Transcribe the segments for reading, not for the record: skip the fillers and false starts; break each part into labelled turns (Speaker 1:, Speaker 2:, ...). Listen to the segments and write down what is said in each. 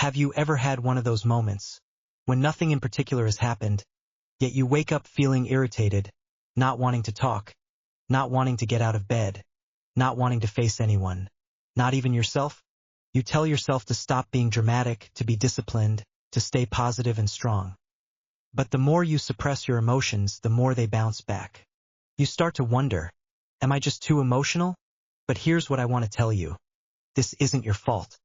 Speaker 1: have you ever had one of those moments when nothing in particular has happened, yet you wake up feeling irritated, not wanting to talk, not wanting to get out of bed, not wanting to face anyone, not even yourself? You tell yourself to stop being dramatic, to be disciplined, to stay positive and strong. But the more you suppress your emotions, the more they bounce back. You start to wonder, am I just too emotional? But here's what I want to tell you. This isn't your fault.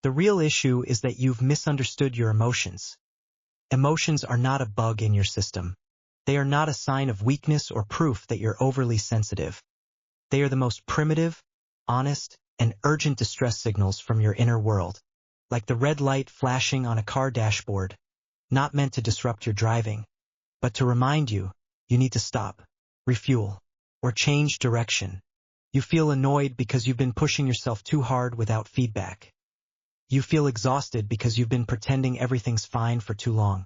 Speaker 1: The real issue is that you've misunderstood your emotions. Emotions are not a bug in your system. They are not a sign of weakness or proof that you're overly sensitive. They are the most primitive, honest, and urgent distress signals from your inner world, like the red light flashing on a car dashboard, not meant to disrupt your driving, but to remind you, you need to stop, refuel, or change direction. You feel annoyed because you've been pushing yourself too hard without feedback. You feel exhausted because you've been pretending everything's fine for too long.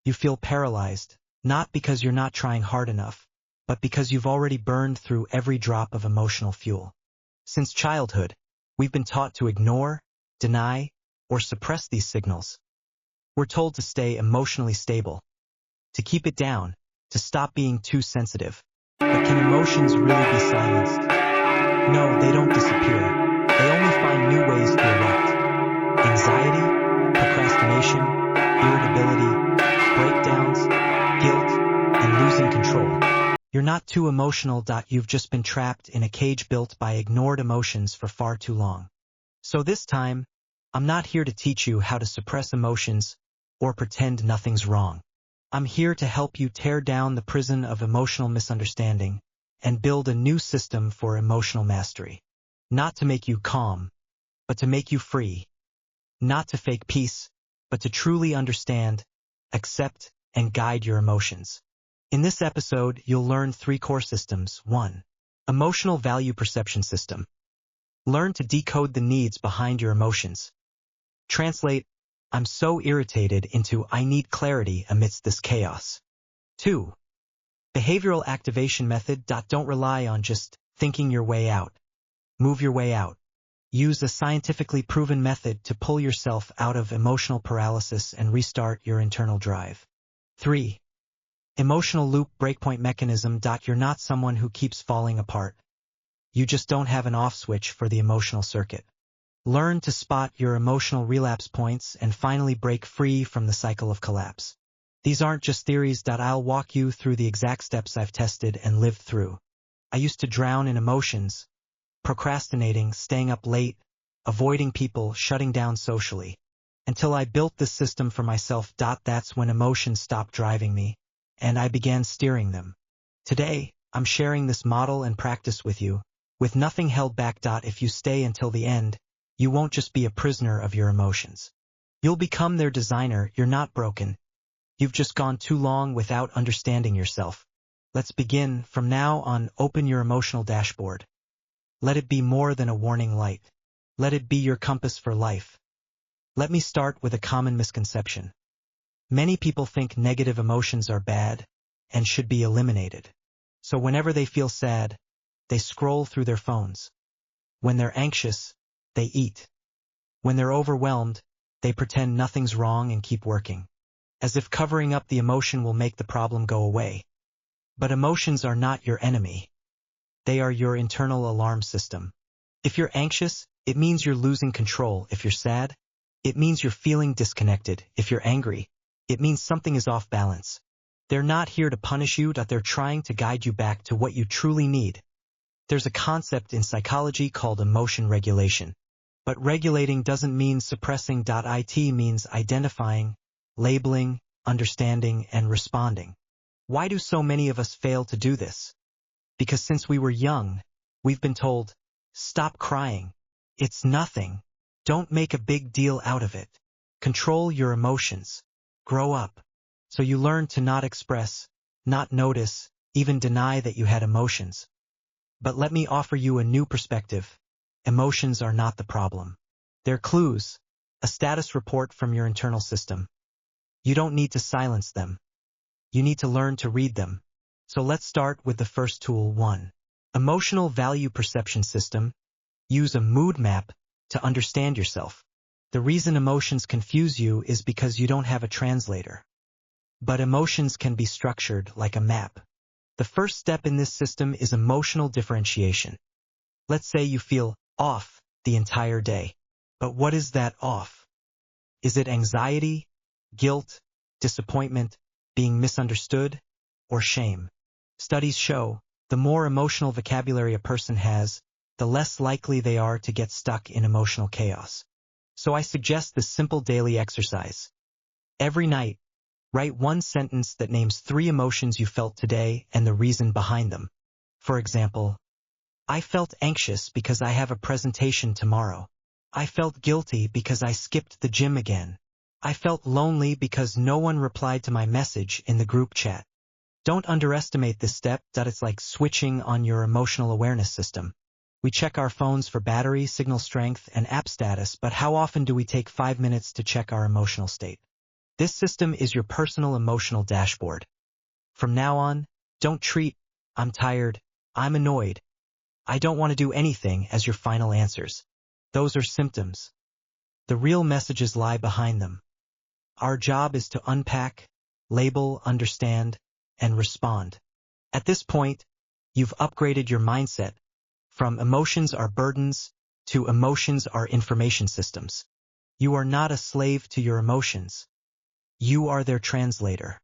Speaker 1: You feel paralyzed, not because you're not trying hard enough, but because you've already burned through every drop of emotional fuel. Since childhood, we've been taught to ignore, deny, or suppress these signals. We're told to stay emotionally stable, to keep it down, to stop being too sensitive. But can emotions really be silenced? No, they don't disappear. They only find new ways to erupt. Anxiety, procrastination, irritability, breakdowns, guilt, and losing control. You're not too emotional. You've just been trapped in a cage built by ignored emotions for far too long. So this time, I'm not here to teach you how to suppress emotions or pretend nothing's wrong. I'm here to help you tear down the prison of emotional misunderstanding and build a new system for emotional mastery. Not to make you calm, but to make you free. Not to fake peace, but to truly understand, accept, and guide your emotions. In this episode, you'll learn 3 core systems. 1. Emotional value perception system. Learn to decode the needs behind your emotions. Translate, I'm so irritated into I need clarity amidst this chaos. 2. Behavioral activation method. Don't rely on just thinking your way out. Move your way out. Use a scientifically proven method to pull yourself out of emotional paralysis and restart your internal drive. 3. Emotional loop breakpoint mechanism. You're not someone who keeps falling apart. You just don't have an off switch for the emotional circuit. Learn to spot your emotional relapse points and finally break free from the cycle of collapse. These aren't just theories. I'll walk you through the exact steps I've tested and lived through. I used to drown in emotions, procrastinating, staying up late, avoiding people, shutting down socially, until I built this system for myself. That's when emotions stopped driving me, and I began steering them. Today, I'm sharing this model and practice with you, with nothing held back. If you stay until the end, you won't just be a prisoner of your emotions. You'll become their designer. You're not broken. You've just gone too long without understanding yourself. Let's begin. From now on, open your emotional dashboard. Let it be more than a warning light. Let it be your compass for life. Let me start with a common misconception. Many people think negative emotions are bad and should be eliminated. So whenever they feel sad, they scroll through their phones. When they're anxious, they eat. When they're overwhelmed, they pretend nothing's wrong and keep working, as if covering up the emotion will make the problem go away. But emotions are not your enemy. They are your internal alarm system. If you're anxious, it means you're losing control. If you're sad, it means you're feeling disconnected. If you're angry, it means something is off balance. They're not here to punish you. They're trying to guide you back to what you truly need. There's a concept in psychology called emotion regulation. But regulating doesn't mean suppressing. It means identifying, labeling, understanding, and responding. Why do so many of us fail to do this? Because since we were young, we've been told, stop crying. It's nothing. Don't make a big deal out of it. Control your emotions. Grow up. So you learn to not express, not notice, even deny that you had emotions. But let me offer you a new perspective. Emotions are not the problem. They're clues, a status report from your internal system. You don't need to silence them. You need to learn to read them. So let's start with the first tool. 1. Emotional value perception system. Use a mood map to understand yourself. The reason emotions confuse you is because you don't have a translator. But emotions can be structured like a map. The first step in this system is emotional differentiation. Let's say you feel off the entire day. But what is that off? Is it anxiety, guilt, disappointment, being misunderstood, or shame? Studies show the more emotional vocabulary a person has, the less likely they are to get stuck in emotional chaos. So I suggest this simple daily exercise. Every night, write one sentence that names 3 emotions you felt today and the reason behind them. For example, I felt anxious because I have a presentation tomorrow. I felt guilty because I skipped the gym again. I felt lonely because no one replied to my message in the group chat. Don't underestimate this step, that it's like switching on your emotional awareness system. We check our phones for battery, signal strength, and app status, but how often do we take 5 minutes to check our emotional state? This system is your personal emotional dashboard. From now on, don't treat "I'm tired, I'm annoyed, I don't want to do anything" as your final answers. Those are symptoms. The real messages lie behind them. Our job is to unpack, label, understand, and respond. At this point, you've upgraded your mindset from emotions are burdens to emotions are information systems. You are not a slave to your emotions. You are their translator.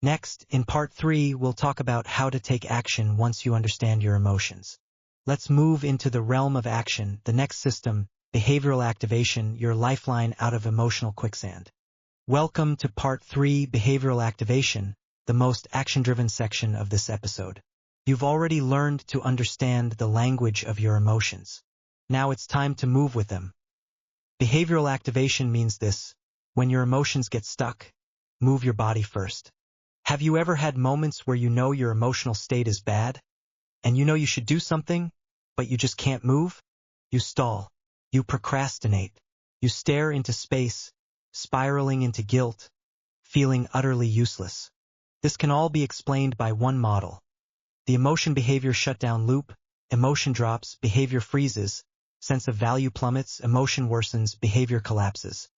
Speaker 1: Next, in part 3, we'll talk about how to take action once you understand your emotions. Let's move into the realm of action, the next system, behavioral activation, your lifeline out of emotional quicksand. Welcome to part 3, behavioral activation, the most action-driven section of this episode. You've already learned to understand the language of your emotions. Now it's time to move with them. Behavioral activation means this: when your emotions get stuck, move your body first. Have you ever had moments where you know your emotional state is bad, and you know you should do something, but you just can't move? You stall. You procrastinate. You stare into space, spiraling into guilt, feeling utterly useless. This can all be explained by one model. The emotion-behavior shutdown loop: emotion drops, behavior freezes, sense of value plummets, emotion worsens, behavior collapses.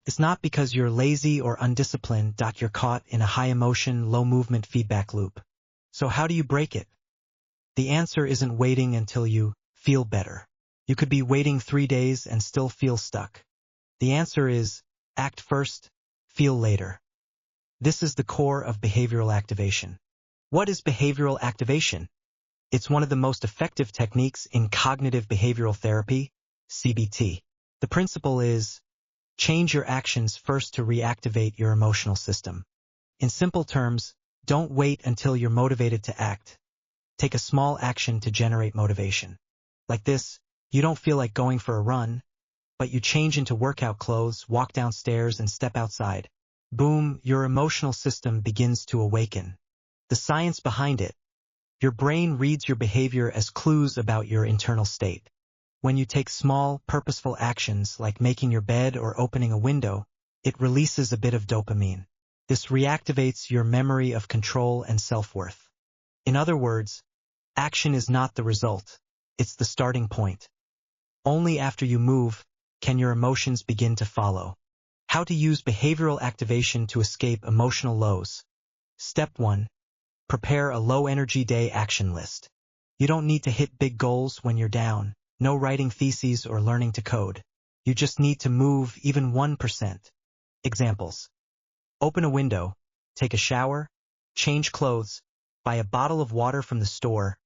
Speaker 1: It's not because you're lazy or undisciplined, you're caught in a high-emotion, low-movement feedback loop. So how do you break it? The answer isn't waiting until you feel better. You could be waiting 3 days and still feel stuck. The answer is act first, feel later. This is the core of behavioral activation. What is behavioral activation? It's one of the most effective techniques in cognitive behavioral therapy, CBT. The principle is change your actions first to reactivate your emotional system. In simple terms, don't wait until you're motivated to act. Take a small action to generate motivation. Like this, you don't feel like going for a run, but you change into workout clothes, walk downstairs, and step outside. Boom, your emotional system begins to awaken. The science behind it: your brain reads your behavior as clues about your internal state. When you take small, purposeful actions like making your bed or opening a window, it releases a bit of dopamine. This reactivates your memory of control and self-worth. In other words, action is not the result, it's the starting point. Only after you move can your emotions begin to follow. How to use behavioral activation to escape emotional lows. Step 1. Prepare a low-energy day action list. You don't need to hit big goals when you're down. No writing theses or learning to code. You just need to move even 1%. Examples: open a window, take a shower, change clothes, buy a bottle of water from the store,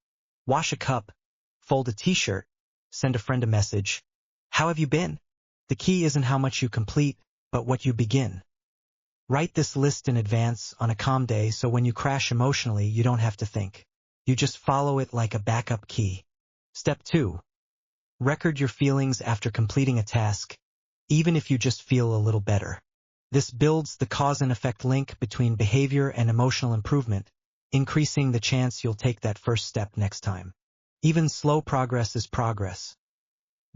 Speaker 1: wash a cup, fold a t-shirt, send a friend a message. How have you been? The key isn't how much you complete, but what you begin. Write this list in advance on a calm day so when you crash emotionally, you don't have to think. You just follow it like a backup key. Step 2. Record your feelings after completing a task, even if you just feel a little better. This builds the cause and effect link between behavior and emotional improvement, increasing the chance you'll take that first step next time. Even slow progress is progress.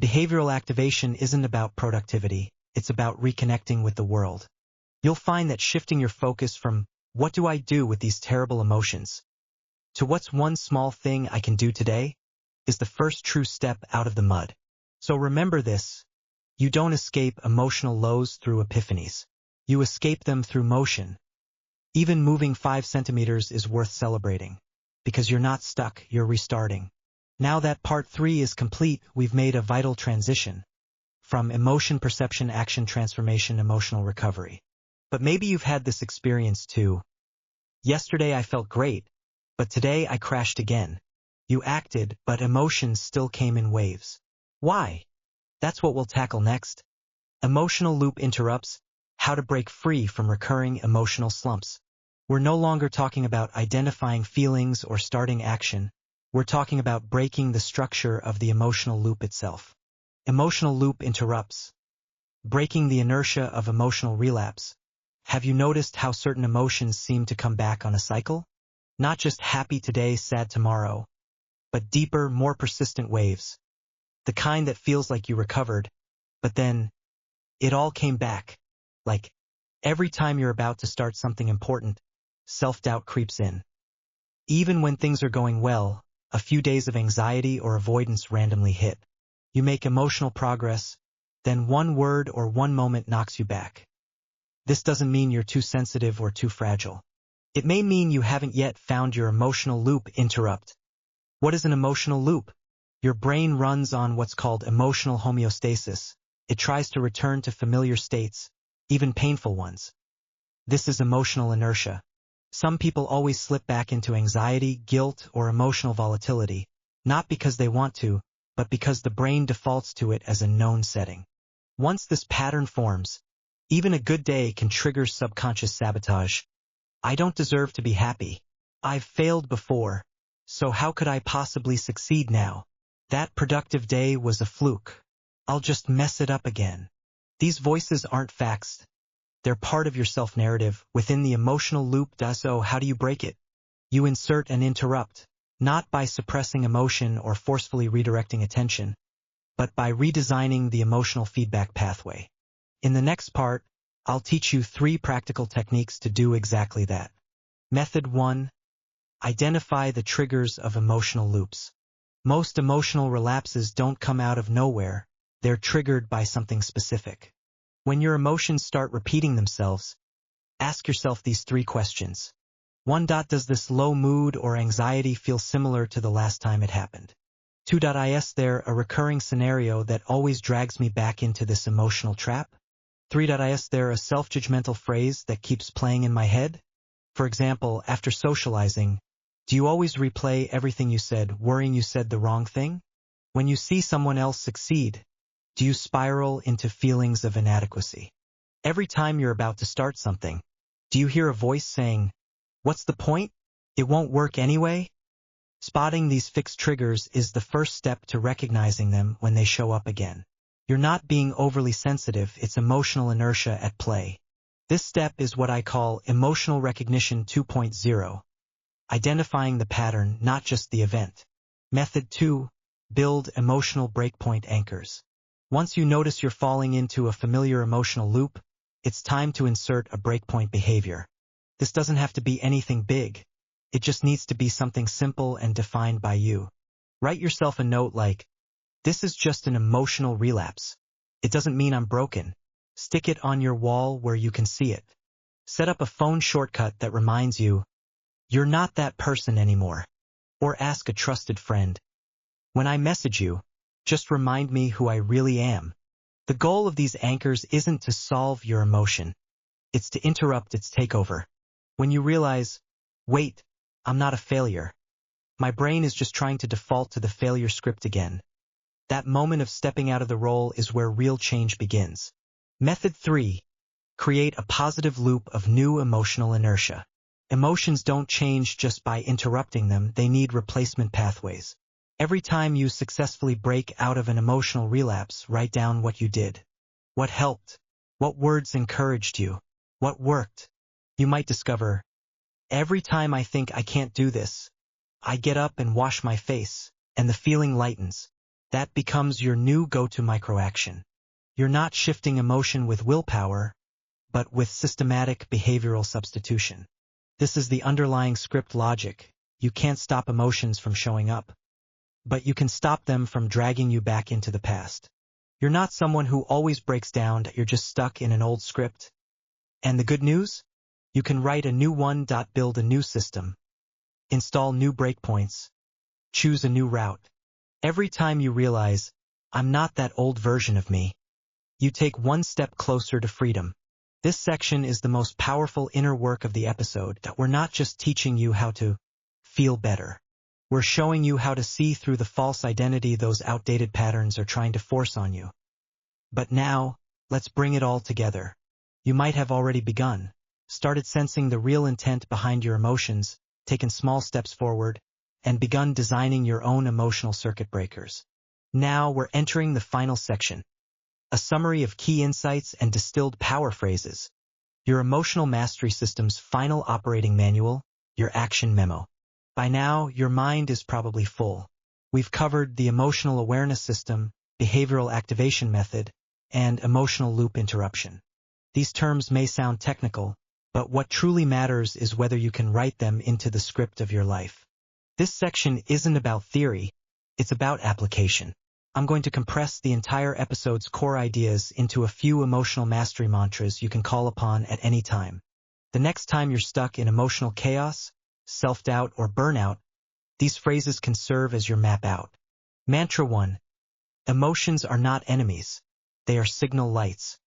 Speaker 1: Behavioral activation isn't about productivity, it's about reconnecting with the world. You'll find that shifting your focus from "what do I do with these terrible emotions" to "what's one small thing I can do today" is the first true step out of the mud. So remember this: You don't escape emotional lows through epiphanies. You escape them through motion. Even moving 5 centimeters is worth celebrating. Because you're not stuck, you're restarting. Now that part 3 is complete, we've made a vital transition. From emotion perception, action transformation, emotional recovery. But maybe you've had this experience too. Yesterday I felt great, but today I crashed again. You acted, but emotions still came in waves. Why? That's what we'll tackle next. Emotional loop interrupts, how to break free from recurring emotional slumps. We're no longer talking about identifying feelings or starting action. We're talking about breaking the structure of the emotional loop itself. Emotional loop interrupts. Breaking the inertia of emotional relapse. Have you noticed how certain emotions seem to come back on a cycle? Not just happy today, sad tomorrow, but deeper, more persistent waves. The kind that feels like you recovered, but then it all came back. Like every time you're about to start something important, self-doubt creeps in. Even when things are going well, a few days of anxiety or avoidance randomly hit. You make emotional progress, then one word or one moment knocks you back. This doesn't mean you're too sensitive or too fragile. It may mean you haven't yet found your emotional loop interrupt. What is an emotional loop? Your brain runs on what's called emotional homeostasis. It tries to return to familiar states, even painful ones. This is emotional inertia. Some people always slip back into anxiety, guilt, or emotional volatility, not because they want to, but because the brain defaults to it as a known setting. Once this pattern forms, even a good day can trigger subconscious sabotage. I don't deserve to be happy. I've failed before, so how could I possibly succeed now? That productive day was a fluke. I'll just mess it up again. These voices aren't facts. They're part of your self-narrative within the emotional loop. So how do you break it? You insert an interrupt, not by suppressing emotion or forcefully redirecting attention, but by redesigning the emotional feedback pathway. In the next part, I'll teach you 3 practical techniques to do exactly that. Method 1. Identify the triggers of emotional loops. Most emotional relapses don't come out of nowhere. They're triggered by something specific. When your emotions start repeating themselves, ask yourself these 3 questions. 1. Does this low mood or anxiety feel similar to the last time it happened? 2. Is there a recurring scenario that always drags me back into this emotional trap? 3. Is there a self-judgmental phrase that keeps playing in my head? For example, after socializing, do you always replay everything you said, worrying you said the wrong thing? When you see someone else succeed, do you spiral into feelings of inadequacy? Every time you're about to start something, do you hear a voice saying, "What's the point? It won't work anyway"? Spotting these fixed triggers is the first step to recognizing them when they show up again. You're not being overly sensitive, it's emotional inertia at play. This step is what I call emotional recognition 2.0. Identifying the pattern, not just the event. Method 2. Build emotional breakpoint anchors. Once you notice you're falling into a familiar emotional loop, it's time to insert a breakpoint behavior. This doesn't have to be anything big. It just needs to be something simple and defined by you. Write yourself a note like, "This is just an emotional relapse. It doesn't mean I'm broken." Stick it on your wall where you can see it. Set up a phone shortcut that reminds you, "You're not that person anymore." Or ask a trusted friend, "When I message you, just remind me who I really am." The goal of these anchors isn't to solve your emotion. It's to interrupt its takeover. When you realize, "Wait, I'm not a failure. My brain is just trying to default to the failure script again." That moment of stepping out of the role is where real change begins. Method 3. Create a positive loop of new emotional inertia. Emotions don't change just by interrupting them, they need replacement pathways. Every time you successfully break out of an emotional relapse, write down what you did. What helped? What words encouraged you? What worked? You might discover, every time I think I can't do this, I get up and wash my face, and the feeling lightens. That becomes your new go-to microaction. You're not shifting emotion with willpower, but with systematic behavioral substitution. This is the underlying script logic. You can't stop emotions from showing up, but you can stop them from dragging you back into the past. You're not someone who always breaks down, you're just stuck in an old script. And the good news? You can write a new one. Build a new system. Install new breakpoints. Choose a new route. Every time you realize, I'm not that old version of me, you take one step closer to freedom. This section is the most powerful inner work of the episode. That we're not just teaching you how to feel better. We're showing you how to see through the false identity those outdated patterns are trying to force on you. But now, let's bring it all together. You might have already begun, started sensing the real intent behind your emotions, taken small steps forward, and begun designing your own emotional circuit breakers. Now we're entering the final section. A summary of key insights and distilled power phrases. Your emotional mastery system's final operating manual, your action memo. By now, your mind is probably full. We've covered the emotional awareness system, behavioral activation method, and emotional loop interruption. These terms may sound technical, but what truly matters is whether you can write them into the script of your life. This section isn't about theory, it's about application. I'm going to compress the entire episode's core ideas into a few emotional mastery mantras you can call upon at any time. The next time you're stuck in emotional chaos, self-doubt, or burnout, these phrases can serve as your map out. Mantra 1. Emotions are not enemies. They are signal lights.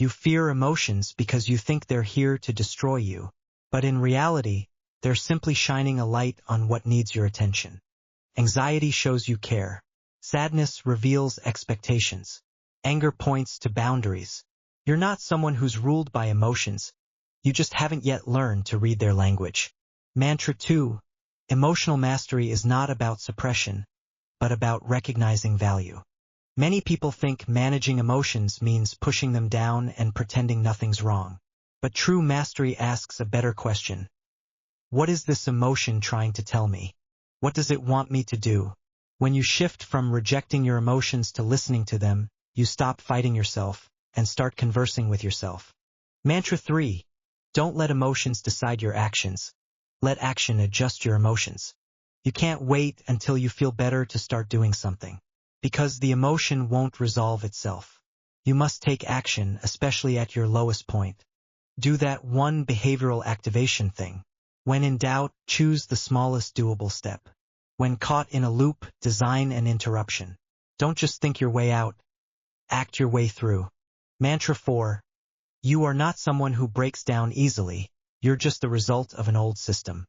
Speaker 1: You fear emotions because you think they're here to destroy you, but in reality, they're simply shining a light on what needs your attention. Anxiety shows you care. Sadness reveals expectations. Anger points to boundaries. You're not someone who's ruled by emotions. You just haven't yet learned to read their language. Mantra 2. Emotional mastery is not about suppression, but about recognizing value. Many people think managing emotions means pushing them down and pretending nothing's wrong. But true mastery asks a better question. What is this emotion trying to tell me? What does it want me to do? When you shift from rejecting your emotions to listening to them, you stop fighting yourself and start conversing with yourself. Mantra 3. Don't let emotions decide your actions. Let action adjust your emotions. You can't wait until you feel better to start doing something, because the emotion won't resolve itself. You must take action, especially at your lowest point. Do that one behavioral activation thing. When in doubt, choose the smallest doable step. When caught in a loop, design an interruption. Don't just think your way out. Act your way through. Mantra 4. You are not someone who breaks down easily. You're just the result of an old system.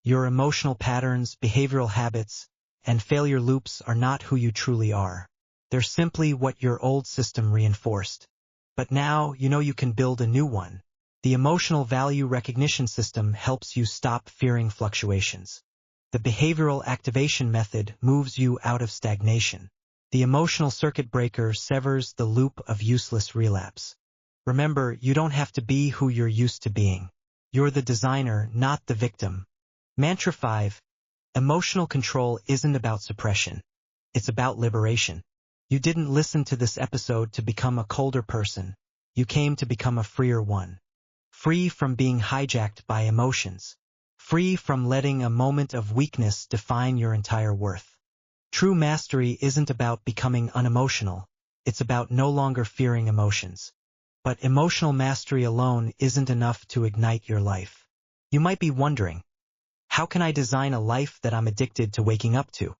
Speaker 1: Your emotional patterns, behavioral habits, and failure loops are not who you truly are. They're simply what your old system reinforced. But now you know you can build a new one. The emotional value recognition system helps you stop fearing fluctuations. The behavioral activation method moves you out of stagnation. The emotional circuit breaker severs the loop of useless relapse. Remember, you don't have to be who you're used to being. You're the designer, not the victim. Mantra 5. Emotional control isn't about suppression. It's about liberation. You didn't listen to this episode to become a colder person. You came to become a freer one. Free from being hijacked by emotions. Free from letting a moment of weakness define your entire worth. True mastery isn't about becoming unemotional. It's about no longer fearing emotions. But emotional mastery alone isn't enough to ignite your life. You might be wondering, how can I design a life that I'm addicted to waking up to?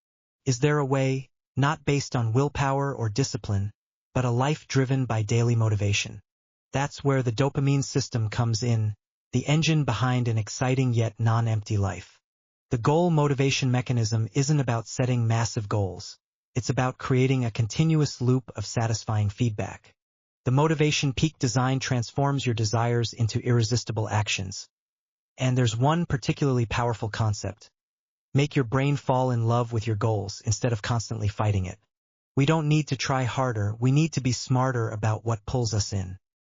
Speaker 1: Is there a way, not based on willpower or discipline, but a life driven by daily motivation? That's where the dopamine system comes in, the engine behind an exciting yet non-empty life. The goal motivation mechanism isn't about setting massive goals. It's about creating a continuous loop of satisfying feedback. The motivation peak design transforms your desires into irresistible actions. And there's one particularly powerful concept. Make your brain fall in love with your goals instead of constantly fighting it. We don't need to try harder, we need to be smarter about what pulls us in.